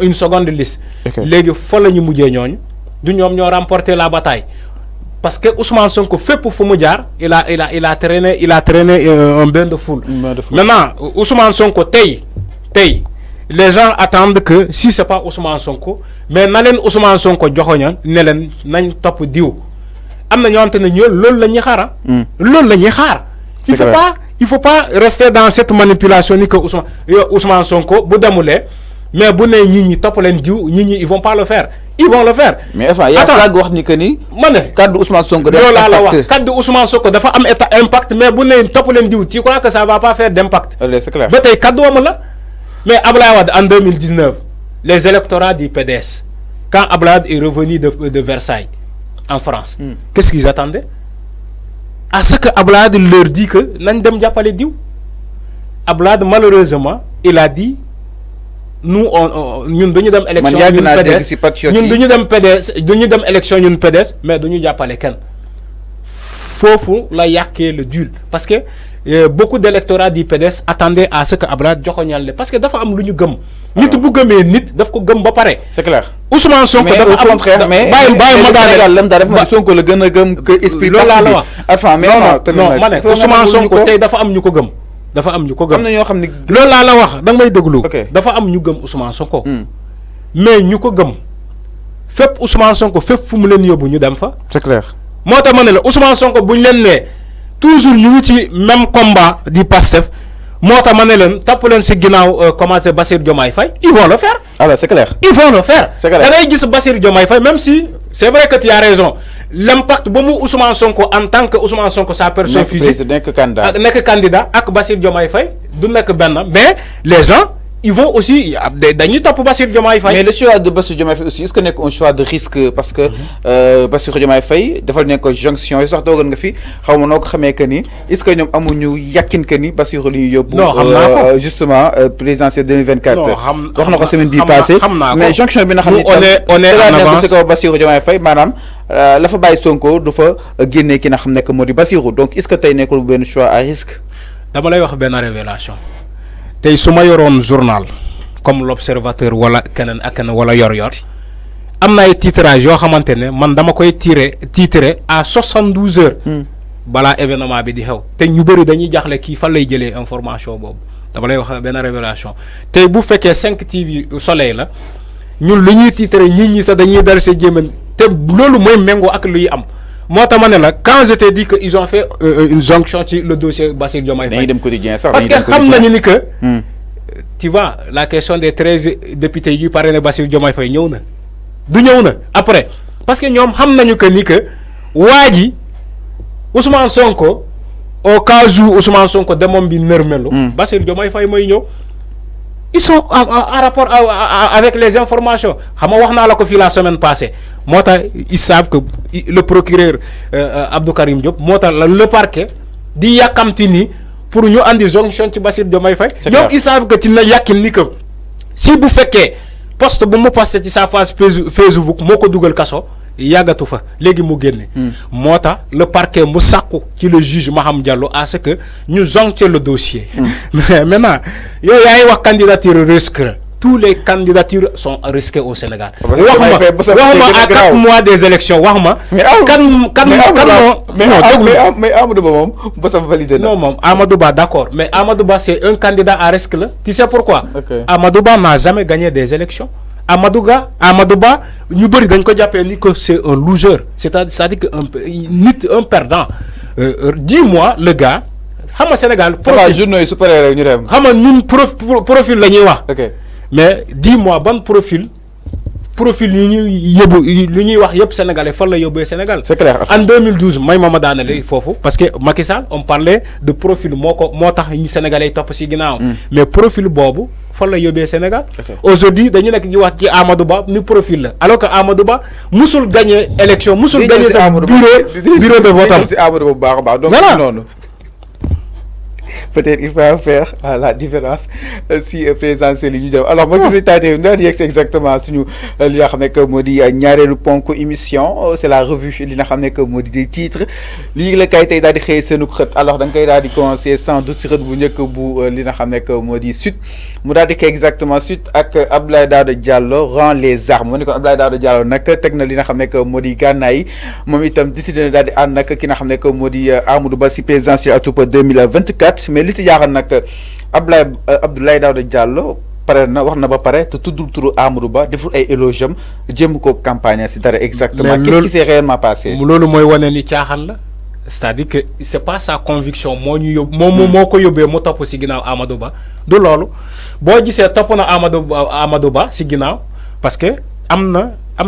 une seconde liste. Les fois la ñu mujjee ñooñu du ñoom ñoo remporté la bataille parce que Ousmane Sonko fait pour mu jaar il a traîné un bain de foule. Maintenant Ousmane Sonko tey les gens attendent que si c'est pas Ousmane Sonko mais na leen Ousmane Sonko joxoñoon ne leen nañ topp diw am na ñoo xamante ne ñoom loolu la ñuy xaar loolu la ñuy xaar. Il faut pas rester dans cette manipulation ni que Ousmane Sonko bu demulee mais bu nee ñi ñi topp leen diw ñi ñi ils vont pas le faire ils vont le faire. mais enfin y a flag wax ni que ni. ma ne kaddu Ousmane Sonko dafa loolu la wax kaddu Ousmane Sonko dafa am impact mais bu nee topp leen diw tu crois que ça va pas faire d'impact. C'est clair ba tey kaddu wam la mais Abdoulaye Wade en 2019 les électorats du PDS quand Abdoulaye Wade est revenu de Versailles en France. Qu'est-ce qu'ils attendaient à ce que Abdoulaye Wade leur dit que nañ dem jàppale diw Abdoulaye Wade malheureusement il a dit. Nous ñun dañu dem élection ñun PDS ñun dañu dem PDS dañu dem élection ñun PDS mais dañu jàppale kenn foofu la yàqee le duel parce que beaucoup d'électorats du PDS attendaient à ce que Abdoulaye joxoñal parce que dafa am lu ñu gëm nit bu gëmee nit daf ko gëm ba pare c'est clair Ousmane Sonko dafa au contraire mais Sénégal lam daa def mooy Sonko la gën a gëm que esprit loolu laa la wax enfin mais non ma ne Ousmane Sonko tey dafa am ñu ko gëm dafa am ñu ko gëm am na ñoo xam ne loolu laa la wax da nga may déglu dafa am ñu gëm Ousmane Sonko mais ñu ko gëm fépp Ousmane Sonko fépp fu mu leen yóbbu ñu dem fa c'est clair moo tax ma ne la Ousmane Sonko bu ñu leen nee toujours ñu ngi ci même combat di Pastef moo tax ma ne leen topp leen si ginnaaw commencé Bassirou Diomaye Faye ils vont le faire alors c'est clair ils vont le faire c'est clair da ngay gis Bassirou Diomaye Faye même si c'est vrai que tu as raison l'impact ba mu Ousmane Sonko en tant que Ousmane Sonko sa personne physique nekk candidat ak Bassirou Diomaye Faye du nekk benn mais les gens ils vont aussi dañuy topp Bassirou Diomaye Faye. mais le choix de Bassirou Diomaye Faye aussi est-ce que nekk un choix de risque parce que Bassirou Diomaye Faye dafa nekk jonction yi sax doogoon nga fi xaw ma noo ko xamee que ni est-ce que ñoom amuñu yàkkin que ni Bassirou li ñu yóbbu. non xam naa ko justement présidentielle 2024. non xam wax na ko semaine bii passée mais jonction bi nga xam ne on est en avance si kaw Bassirou Diomaye Faye maanaam la fa bàyyi Sonko du fa génnee ki nga xam ne que moo di Bassirou donc est-ce que tey nekkul benn choix à risque. dama lay wax benn révélation tey su ma yoroon journal comme l'Observateur wala keneen ak keneen wala yor-yor am na ay titrage yoo xamante ne man dama koy titré à 72 heures. balaa événement bi di xew te ñu bëri dañuy jaxle kii fan lay jëlee information boobu dama lay wax benn révélation tey bu fekkee 5 TV Soleil la ñun lu ñuy titré nit ñi sax dañuy dal see jéem te loolu mooy méngoo ak luy am moo tax ma ne la quand je t'ai dit que ils ont fait une jonction ci le dossier Bassirou Diomaye Faye. dañuy dem quotidien sax parce que xam nañu ni que. Tu vois la question des 13 députés yu parrainé Bassirou Diomaye Faye ñëw na du ñëw na après parce que ñoom xam nañu que ni que waa ji Ousmane Sonko au cas où Ousmane Sonko demoom bi nërmelu Bassirou Diomaye Faye mooy ñëw ils sont en rapport avec les informations xam nga wax naa la ko fii la semaine passée moo tax ils savent que le procureur Abdou Karim Diop moo tax le parquet di yàkkamti ni pour ñu andi jonction ci Bassirou Diomaye Faye ñoom ils savent que ci na yàqin ni que si bu fekkee poste bu mu posté ci sa page Facebook moo ko dugal kaso yàggatu fa léegi mu génne moo tax le parquet mu sàkku ci le juge Maham Diallo à ce que ñu jonctionner le dossier mais maintenant yow yaay wax candidature risque tous les candidatures sont risquées au Sénégal. wax ma à 4 mois des élections wax ma. mais Amadou Ba moom bosam validé na. non moom Amadou Ba d'accord mais Amadou Ba c'est un candidat à risque là tu sais pourquoi. Amadou Ba n'a jamais gagné des élections. Amadou Ba ñu bëri dañ ko jàppee ni que c'est un loser c'est-à-dire que un perdant dis-moi le gars xam nga Sénégal. profil journaux yi su paree rek ñu dem. xam nga ñun profil la ñuy wax. mais dis-moi ban profil yu ñuy yóbbu lu ñuy wax yëpp sénégalais fan la yóbbee Sénégal. c'est clair en 2012 may ma daanale foofu parce que Macky Sall on parlait de profil moo tax ñi sénégalais topp ci ginnaaw. mais profil boobu fan la yóbbee Sénégal. aujourd'hui dañu nekk di wax ci Amadou Ba ni profil la alors que Amadou Ba musul gagner élection musul gagner sa bureau de vote am. si Amadou Ba bu baax a baax donc noonu. peut-être il va faire la différence si présidentielle yi ñu jëm alors ma gis taatee nga yegg exactement suñu li nga xam ne que moo di ñaareelu ponk émission c'est la revue li nga xam ne que moo di des titres lii la kay tey daal di xëy seenu xët alors da nga koy daal di commencer sans doute ci xët bu njëkk bu li nga xam ne que moo di Sud mu daal di koy exactement Sud ak Abdoulaye Daouda Diallo rend les armes mu ne kon Abdoulaye Daouda Diallo nag teg na li nga xam ne que moo di gànnaay moom itam décidé na daal di ànd nag ki nga xam ne que moo di Amadou Ba si présidentielle atoupa 2024 mais li ci jaaxal nag Abdoulaye Daouda Diallo pare na wax na ba pare te tuddul turu Amadou Ba deful ay éloge am jéem ko campagne si dara exactement qu'est-ce qui s'est réellement passé loolu mooy wane ni caaxaan la c'est-à-dire que c'est pas sa conviction moo ñu yóbbu moo ko yóbbee mu topp si ginnaaw Amadou Ba du loolu boo gisee topp na Amadou Ba si ginnaaw parce que am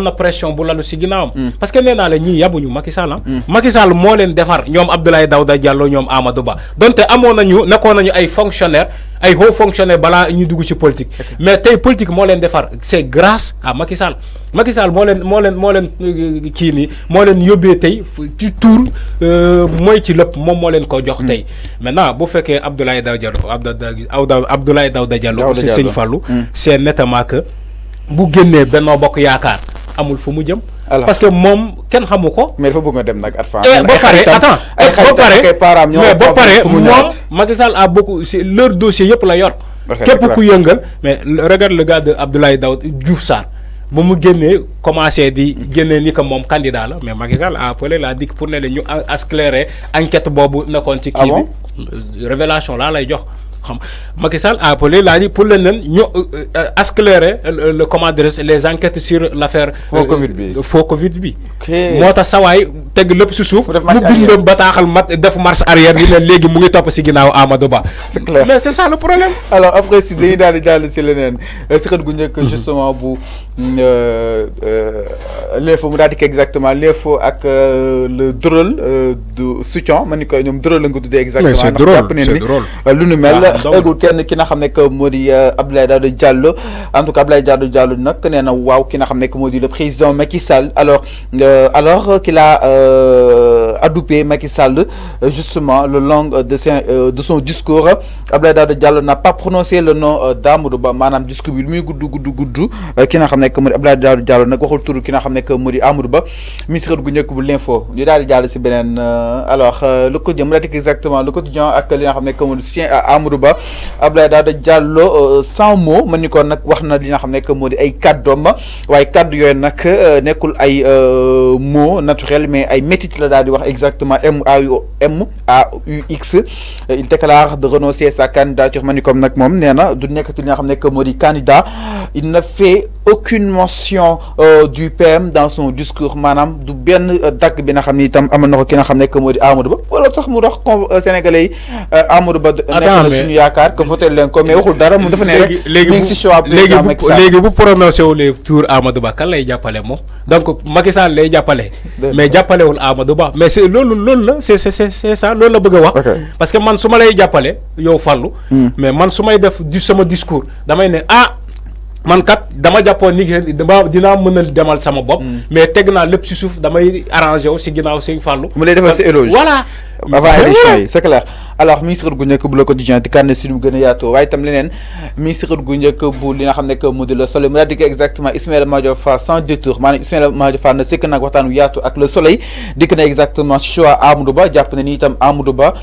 na pression bu lalu si ginnaawam parce que nee naa la ñii yabuñu Macky Sall Macky Sall moo leen defar ñoom Abdoulaye Daouda Diallo ñoom Amadou Ba donte nekkoon nañu ay fonctionnaires ay hauts fonctionnaires balaa ñu dugg ci politique mais tey politique moo leen defar c'est grâce à Macky Sall Macky Sall moo leen kii nii moo leen yóbbee tey ci tour mooy ci lépp moom moo leen ko jox tey maintenant bu fekkee Abdoulaye Daouda Diallo c'est Sëñ Fallou c'est nettement que bu génnee Benno Bokk Yaakaar amul fu mu jëm parce que moom kenn xamu ko mais dafa bëgg a dem nag at fa ba pare moom Macky Sall a beaucoup leur dossier yëpp la yor képp ku yëngal mais regarde le gars de Abdoulaye Diouf Sarr ba mu génnee commencé di génnee ni que moom candidat la mais Macky Sall a appelé la DIC pour ne la ñu accélérer enquête boobu nekkoon ci kii bi révélation laa lay jox Macky Sall a appelé l'a dit pour ñu accélérer le comment dire les enquêtes sur l'affaire faux Covid bi moo tax sawaay teg lépp si suuf mu bind bataaxal def marche arrière bi ne léegi mu ngi topp si ginnaaw Amadou Ba c'est clair mais c'est ça le problème alors après si dañuy daal di jàll si leneen si xët gu njëkk justement bu l'info mu daal di ko exactement l'info ak le drôle du soutien ma ni ko ñoom drôle la nga tuddee exactement ndax jàpp ne ni lu nu mel égul kenn ki nga xam ne que moo di Abdoulaye Daouda Diallo en tout cas Abdoulaye Daouda Diallo nag nee na waaw ki nga xam ne que moo di le président Macky Sall alors qu'il a adoupé Macky Sall justement le long de son discours Abdoulaye Daouda Diallo n'a pas prononcé le nom d'Amadou Ba maanaam discours bi lu muy gudd ki nga xam ne que moo di Abdoulaye Daouda Diallo nag waxul turu ki nga xam ne que moo di Amadou Ba ministre gu njëkk bu l'info ñu daal di jàll si beneen alors le quotidien mu daal di exactement le quotidien ak li nga xam ne que moo di soutien à Amadou Ba Abdoulaye Daouda Diallo sans mot man ni ko nag wax na li nga xam ne que moo di ay kàddoom waaye kàddu yooyu nag nekkul ay mots naturels mais ay métit la daal di wax exactement MAUX il déclare de renoncer à sa candidature man ni comme nag moom nee na du nekkati li nga xam ne que moo di candidat il ne fait aucune mention du PM dans son discours maanaam du benn dagg bi nga xam ni itam amal na ko ki nga xam ne que moo di Amadou Ba wala sax mu wax Sénégalais yi Amadou Ba nekk na suñu yaakaar que voté leen ko mais waxul dara mu dafa ne rek mi ngi si choix président Macky Sall léegi bu prononcé wu les tour Amadou Ba kan lay jàppale moom donc Macky Sall lay jàppale mais jàppalewul Amadou Ba mais c'est loolu la c'est ça loolu la bëgg a wax parce que man su ma lay jàppale yow Fallou mais man su may def sama discours damay ne man kat dama jàppoon ni dinaa mën a demal sama bopp mais teg naa lépp si suuf damay arrangé wu si ginnaaw Sëñ Fallou mu lay defal si éloge voilà avant élection yi c'est clair alors ministre gu njëkk bu Le Quotidien di kànn si nu mu gën a yaatoo waaye itam leneen ministre gu njëkk bu li nga xam ne que mu di Le Soleil mu daal di ko exactement Ismaïla Madior Fall sans détour maanaam Ismaïla Madior Fall na sëkk nag waxtaan wu yaatu ak Le Soleil dikk na exactement si choix Amadou Ba jàpp na ni itam Amadou Ba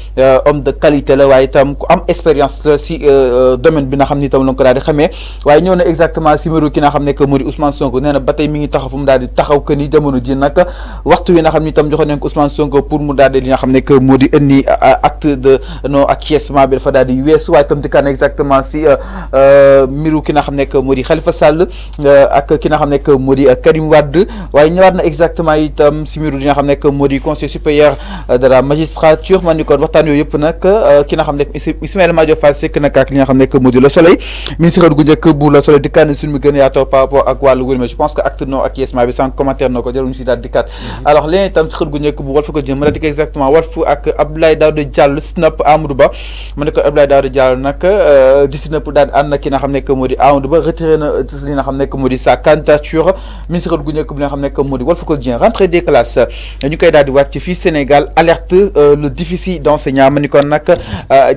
homme de qualité la waaye itam ku am expérience si domaine bi nga xam ni itam la ko daal di xamee waaye ñëw na exactement si mbiru ki nga xam ne que mu di Ousmane Sonko nee na ba tey mi ngi taxaw fu mu daal di taxaw que ni jamono ji nag waxtu wi nga xam ni itam joxoon nañ ko Ousmane Sonko pour mu daal di li nga xam ne que moo di indi acte de non acquiescement bi dafa daal di weesu waaye itam di kan exactement si mbiru ki nga xam ne que moo di Khalifa Sall ak ki nga xam ne que moo di Karim Wade waaye ñëwaat na exactement itam si mbiru li nga xam ne que moo di conseil supérieur de la magistrature man ni kon waxtaan yooyu yëpp nag ki nga xam ne Ismaïla Madior Fall sekk nag ak li nga xam ne que moo di Le Soleil ministre gu njëkk bu Le Soleil di kan suñu mu gën a yaatoo par rapport ak wàllu wér mais je pense que acte non acquiescement bi sans commentaire na ko jarul ñu si daal di kat alors léegi itam si xët gu njëkk bu Walf ko jëm ma daal di ko exactement Walf ak Abdoulaye Daouda Diallo snap Amadou Ba ma ne ko Abdoulaye Daouda Diallo nag décidé na pour daal di ànd ki nga xam ne que moo di Amadou Ba retiré na li nga xam ne que moo di sa candidature ministre gu njëkk bi nga xam ne que moo di Walf Quotidien rentrée des classes ñu koy daal di wàcc fii Sénégal alerte le déficit d'enseignants ma ni kon nag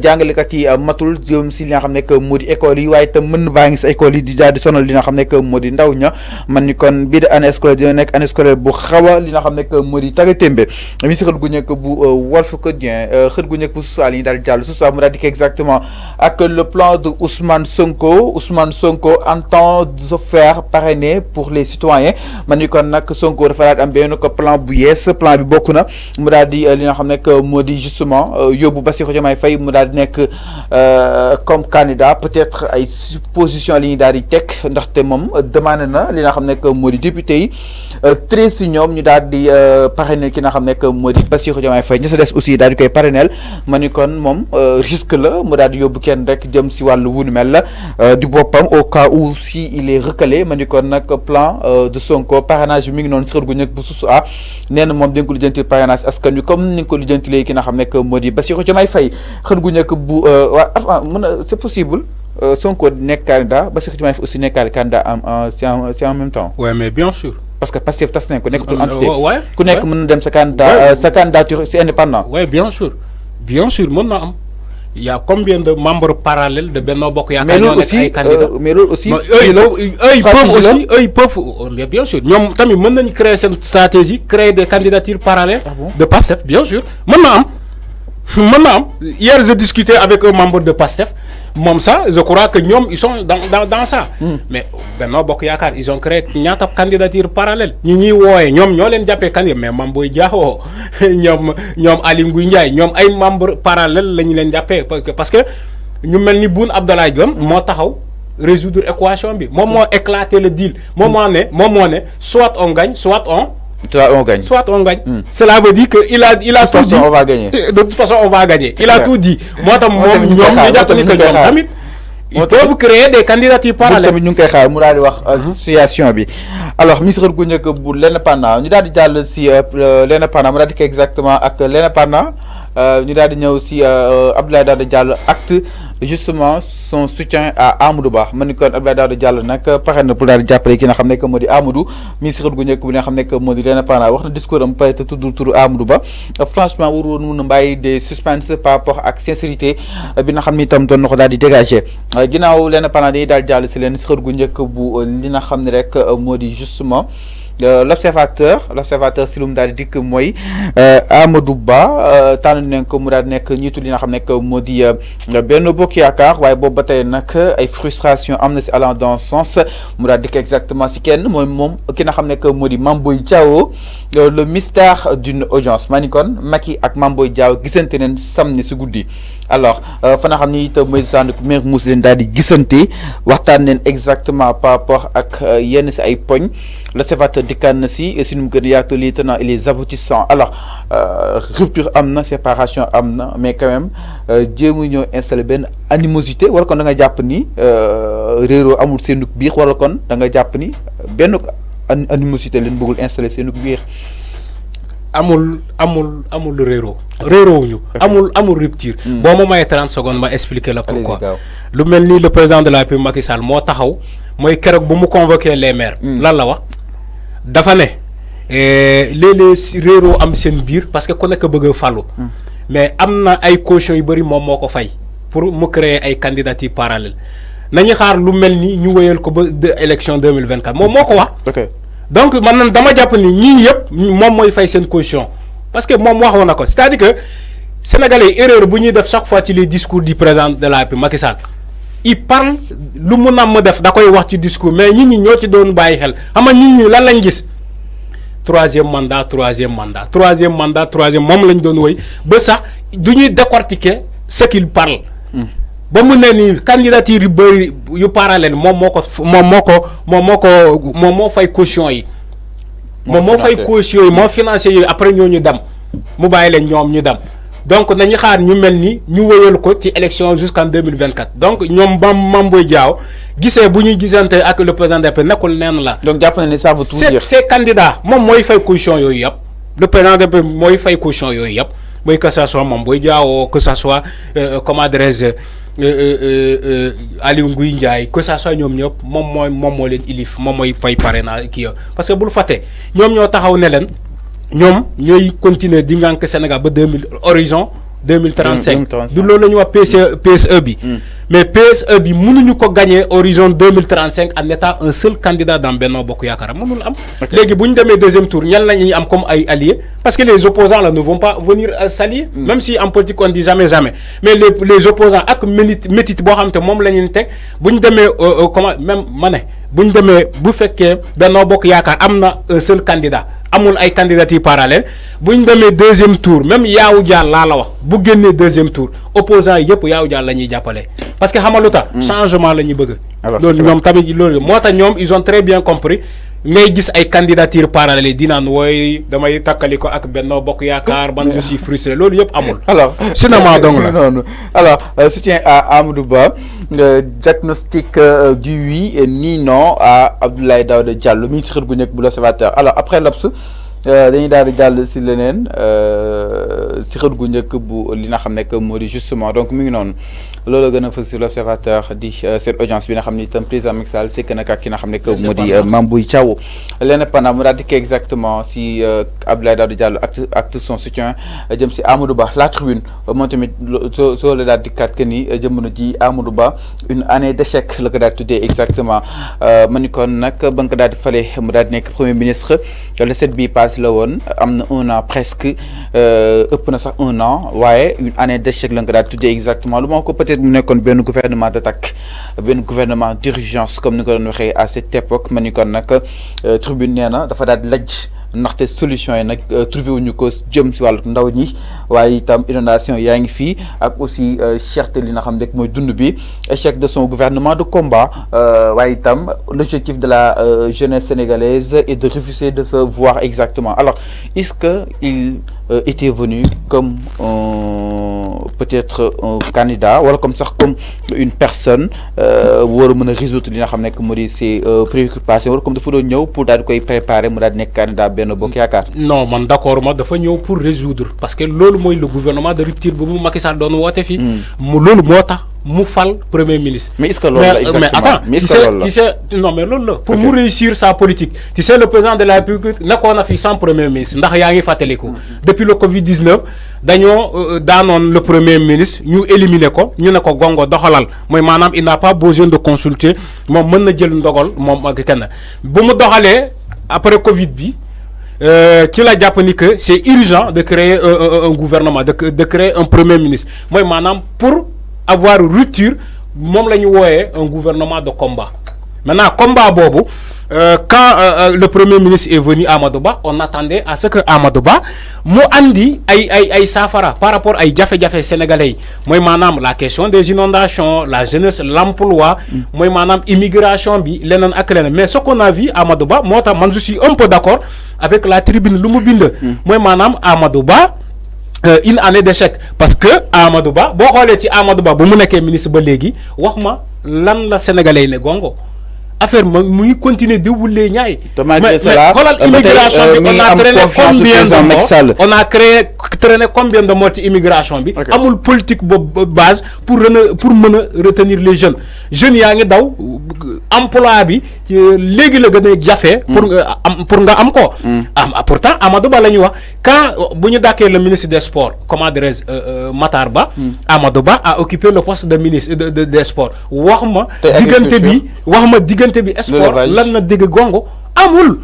jàngalekat yi matul jëm si li nga xam ne que moo di école yi waaye itam mën baa ngi si école yi di daal di sonal li nga xam ne que moo di ndaw ña man ni kon bii de année scolaire dina nekk année scolaire bu xaw a li nga xam ne que moo di tagga témbe mi si xët gu njëkk bu Walf Quotidien xët gu njëkk bu social yi ñu daal di jàll su mu daal di exactement ak le plan de Ousmane Sonko entend se faire parrainer pour les citoyens man ni kon nag Sonko dafa daal di am benn ko plan bu yees plan bi bokk na mu daal di li nga xam ne que moo di justement yóbbu Bassirou Diomaye Faye mu daal di nekk comme candidat peut-être ay supposition li ñuy daal di teg ndaxte moom demandé na li nga xam ne que moo di député yi 13 si ñoom ñu daal di parrainer ki nga xam ne que moo di Bassirou Diomaye Faye ñi sa des aussi daal di koy parrainel ma ni kon moom risque la mu daal di yóbbu kenn rek jëm si wàllu wunu mel la du boppam au cas où si il est recalé ma ni kon nag plan de Sonko parrainage bi mi ngi noonu si xër gu ñëkk bu susu nee na moom di nga ko lijjantil parrainage askan wi comme ni nga ko lijjantilee ki nga xam ne que moo di Bassirou Diomaye Faye xër gu ñëkk bu waa mën a c'est possible Sonko nekk candidat Bassirou Diomaye Faye aussi nekkaale candidat c'est en même temps. Ouais, mais bien sûr. parce que Pastef tas nañ ko nekkatul entité. Ouais, ku nekk mën na dem sa candidat sa candidature c'est indépendant. Oui, bien sûr mën na am. Il y a combien de membres parallèles de Benno Bokk Yaakaar mais loolu aussi mais loolu aussi. eux ils peuvent mais bien sûr ñoom tamit mën nañu créer seen stratégie créer des candidatures parallèles. De Pastef bien sûr mën na am. Hier je discutais avec un membre de Pastef moom ça je crois que ñoom ils sont dans ça. Mais Benno Bokk Yaakaar ils ont créé ñaata candidature parallèle ñu ñuy wooyee ñoom ñoo leen jàppee candidat mais Mame Boye Diao ñoom Aly Ngouille Ndiaye ñoom ay membres parallèles la ñu leen jàppee parce que ñu mel ni Boun Abdallah Dionne moo taxaw résoudre équation bi moom moo éclater le deal moom moo ne soit on gagne soit on gagne. Cela veut dire que il a tout dit. On va gagner. De toute façon on va gagner. Il a tout dit. Moi tam moom ñoom ñu jàpp ni que ñoom tamit ils peuvent créer des candidatures parallèles. tamit ñu ngi koy xaar mu daal di wax situation bi alors ministre gu njëkk bu l'Indépendant ñu daal di jàll si l'Indépendant mu daal di ko exactement ak l'Indépendant ñu daal di ñëw si Abdoulaye Daouda Diallo acte justement son soutien à Amadou Ba ma ni kon Abdoulaye Daouda Diallo nag pare na pour daal di jàppale ki nga xam ne que moo di Amadou ministre gu njëkk bi nga xam ne que moo di l'Indépendant wax na discours am peut-être tuddul turu Amadou Ba franchement waroon mun a bàyyi des suspense par rapport ak sincérité bi nga xam ni itam doon na ko daal di dégager ginnaaw l'Indépendant dañuy daal di jàll si leen ministre gu njëkk bu li nga xam ne rek moo di justement l'observateur si lu mu daal di dikk mooy Amadou Ba tànn nañ ko mu daal di nekk ñiitu li nga xam ne moo di Benno Bokk Yaakaar waaye boobu ba tey nag ay frustration am na si allant dans ce sens mu daal di dikk exactement si kenn mooy moom ki nga xam ne moo di Mame Boye Diao le mystère d'une audience maa ni kon Macky ak Mame Boye Diao gisante neen samedi si guddi alors fa nga xam ni itam mooy sànni maire Mouss leen daal di gisante waxtaan neen exactement par rapport ak yenn si ay poñ l'observateur dikkaan na si nu mu gën a yaatu les tenants et les aboutissants alors rupture am na séparation am na mais quand même jéemu ñoo installé benn animosité wala kon da nga jàpp ni réeroo amul seenug biir wala kon da nga jàpp ni benn animosité leen bëggul installé seenug biir. amul réeroowuñu amul rupture. boo ma mayee 30 secondes ma expliquer la pourquoi. lu mel ni le président de la République Macky Sall moo taxaw mooy keroog bu mu convoqué les maires. lan la wax dafa ne léeg-léeg réeroo am seen biir parce que ku nekk bëgg a falu. mais am na ay caution yu bëri moom moo ko fay pour mu créer ay candidatures parallèles nañu xaar lu mel ni ñu wéyal ko ba élection 2024 moom moo ko wax. donc man dama jàpp ni ñii yëpp moom mooy fay seen caution parce que moom waxoon na ko c'est-à-dire que sénégalais erreur bu ñuy def chaque fois ci les discours du président de la République Macky Sall il parle lu mu namm def da koy wax ci discours mais nit ñi ñoo ci doon bàyyi xel xam nga nit ñi lan lañ gis troisième mandat moom lañ doon woy ba sax du ñuy décortiquer ce qu'il parle. ba mu ne nii candidature yu bëri yu parallèle moom moo fay caution yi. moom moo fay caution yi moo financé yooyu après ñooñu dem mu bàyyi leen ñoom ñu dem donc nañu xaar ñu mel ni ñu wéyal ko ci élection jusqu'en 2024 donc ñoom Mame Boye Diao gisee bu ñuy gisante ak le président de nekkul neen la. donc jàpp na ni ça veut tout dire. ces candidats moom mooy fay caution yooyu yëpp le président de mooy fay caution yooyu yëpp que ça soit Mame Boye Diao, que ça soit comment adresse Aliou Ngouille Ndiaye, que ça soit ñom ñep mom mo leen ilif mom moy fay parrainage ki parce que bul faté ñom ñoo taxaw ne leen ñom ñoy continuer di ngank Sénégal ba 2000 horizon 2035 du loolu lañu wax PSE bi mais PSE bi mënuñu ko gagner horizon 2035 en étant un seul candidat dans Benno Bokk Yaakaar mënul am légui buñ démé deuxième tour ñan lañuy am comme ay alliés parce que les opposants là ne vont pas venir s'allier même si en politique on dit jamais mais les opposants ak métit bo xamanté mom lañuy tek buñ démé comment même mané buñ démé bu féké Benno Bokk Yaakaar amna un seul candidat amul ay candidatures parallèles buñ démé deuxième tour même Yawou Dial la wax bu génné deuxième tour opposants yépp Yawou Dial lañuy jappalé parce que xamaluta changement lañuy bëgg loolu ñom tamit loolu motax ñom ils ont très bien compris ngay gis ay candidatures parallèles di naan wooy damay takkaliko ak Benno Bokk Yaakaar ban je suis frustré loolu yépp amul alors cinéma donc la alors soutien à Amadou Ba diagnostic du oui et ni non à Abdoulaye Daouda Diallo ministre gu nekk bu l'Observateur alors après l'Obs dañuy daal di jàll si leneen si xët gu njëkk bu li nga xam ne que moo di justement donc mi ngi noonu loolu gën a fës si l'Observateur di cette audience bi nga xam ne itam président Macky Sall sekk na ak ki nga xam ne que moo di Mame Boye Diao l'Indépendant mu daal di exactement si Abdoulaye Daouda Diallo acte son soutien jëm si Amadou Ba la tribune moom tamit soo la daal di kat que ni jëmona ji Amadou Ba une année d'échec la ko daal tuddee exactement ma ni kon nag ba nga ko daal di fale mu daal di nekk premier ministre le 7 bi la woon am na 1 an presque ëpp na sax 1 an waaye une année d'échec la nga daal tuddee exactement lu ma ko peut-être mu nekkoon benn gouvernement d'attaque benn gouvernement d'urgence comme ni ko doon waxee à cette époque ma ni kon nag tribune nee na dafa daal di lajj ndaxte solution yi nag trouvé wuñu ko jëm si wàllu ndaw ñi waaye itam inondation yaa ngi fii ak aussi cherté li nga xam rek mooy dund bi échec de son gouvernement de combat waaye itam l'objectif de la jeunesse sénégalaise est de refuser de se voir exactement alors est-ce que il était venu comme peut-être un candidat wala comme sax comme une personne war a mën a résoudre li nga xam nekk moo di ses préoccupations wala comme dafa doon ñëw pour daal di koy préparer mu daal di nekk candidat Benno Bokk Yaakaar. non man d'accord ma dafa ñëw pour résoudre parce que loolu mooy le gouvernement de rupture bu mu Macky Sall doon woote fii. mu loolu moo tax mu fal premier ministre. mais est-ce que loolu la exactement mais attends tu sais non mais loolu la pour mu réussir sa politique tu sais le président de la République nekkoon na fi sans premier ministre ndax yaa ngi fàttaliku depuis le Covid-19 dañoo daanoon le premier ministre ñu éliminer ko ñu ne ko gongo doxalal mooy maanaam il n'a pas besoin de consulter moom mën na jël ndogal moom ak kenn bu mu doxalee après Covid bi ci la jàpp ni que c'est urgent de créer un gouvernement de créer un premier ministre mooy maanaam pour avoir rupture moom la ñu wooyee un gouvernement de combat maintenant combat boobu quand le premier ministre est venu Amadou Ba on attendait à ce que Amadou Ba mu andi ay saafara par rapport ay jafe-jafe sénégalais yi mooy maanaam la question des inondations la jeunesse l'emploi mooy maanaam immigration bi leneen ak leneen mais ce qu'on a vu Amadou Ba moo tax man je suis un peu d'accord avec la tribune lu mu bind mooy maanaam Amadou Ba une année d'échec parce que Amadou Ba boo xoolee ci Amadou Ba bu mu nekkee ministre ba léegi wax ma lan la sénégalais yi ne gongo affaire mu ngi continuer di wulee ñaay mais xoolal immigration bi on a traîné combien de morts ci immigration bi amul politique boobu base pour mën a retenir les jeunes yaa ngi daw emploi bi léegi la gën a jafe pour nga am ko pourtant Amadou Ba la ñuy wax quand bu ñu dàkkee le ministre des sports comment dirais-je Matar Ba Amadou Ba a occupé le poste de ministre des sports wax ma diggante bi sport lan na dégg gongo amul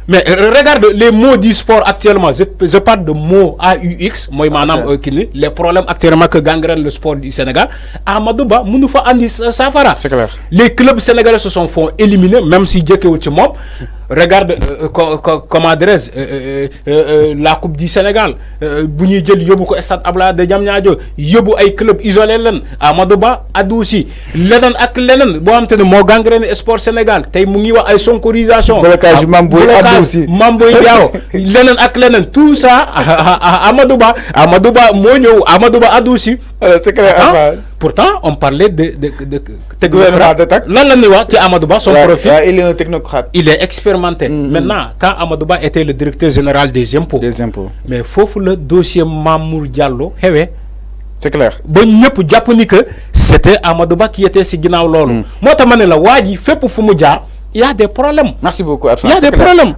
mais regarde les mots du sport actuellement je parle de mots AUX mooy maanaam kii ni les problèmes actuellement que gangrène le sport du Sénégal Amadou Ba mënu fa andi saafara les clubs sénégalais se sont font éliminer même si jëkkewul ci moom regarde comment dirais-je la coupe du Sénégal bu ñuy jël yóbbu ko stade Abdoulaye de Diamniadio yóbbu ay club isolé leen Amadou Ba addu si leneen ak leneen boo xam te ne moo gangrène sport Sénégal tey mu ngi wax ay sonkorisation Mame Boye Diao leneen ak leneen tout ça Amadou Ba moo ñëw Amadou Ba addu si c'est clair. pourtant on parlait de gouvernement d'attaque. Lan la ñuy wax ci Amadou Ba son profil. Il est un technocrate. Il est expérimenté. Maintenant quand Amadou Ba était le directeur général des impôts. Mais foofu le dossier Mamour Diallo xewee. C'est clair. ba ñëpp jàpp ni que c'était Amadou Ba qui était si ginnaaw loolu. moo tax ma ne la waa ji fépp fu mu jaar. Il y a des problèmes. Merci beaucoup. Il y a des problèmes.